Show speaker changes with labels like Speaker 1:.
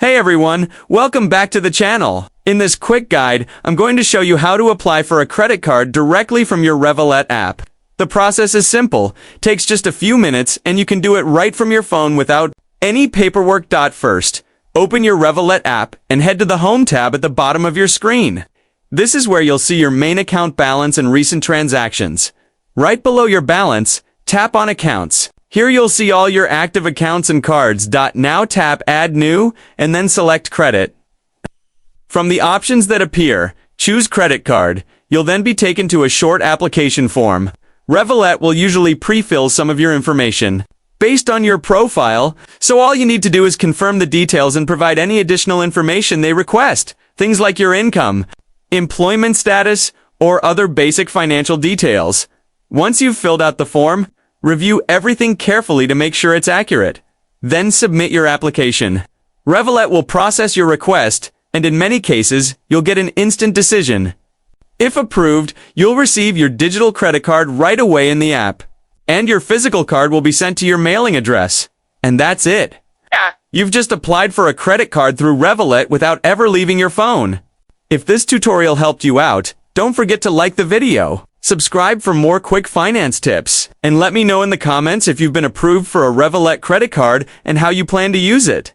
Speaker 1: Hey everyone, welcome back to the channel. In this quick guide, I'm going to show you how to apply for a credit card directly from your Revolut app. The process is simple, takes just a few minutes, and you can do it right from your phone without any paperwork. First, open your Revolut app and head to the Home tab at the bottom of your screen. This is where you'll see your main account balance and recent transactions. Right below your balance, tap on Accounts. Here you'll see all your active accounts and cards. Now tap Add New, and then select Credit. From the options that appear, choose Credit Card. You'll then be taken to a short application form. Revolut will usually pre-fill some of your information based on your profile, so all you need to do is confirm the details and provide any additional information they request, things like your income, employment status, or other basic financial details. Once you've filled out the form, review everything carefully to make sure it's accurate. Then submit your application. Revolut will process your request, and in many cases, you'll get an instant decision. If approved, you'll receive your digital credit card right away in the app. And your physical card will be sent to your mailing address. And that's it. You've just applied for a credit card through Revolut without ever leaving your phone. If this tutorial helped you out, don't forget to like the video. Subscribe for more quick finance tips, and let me know in the comments if you've been approved for a Revolut credit card and how you plan to use it.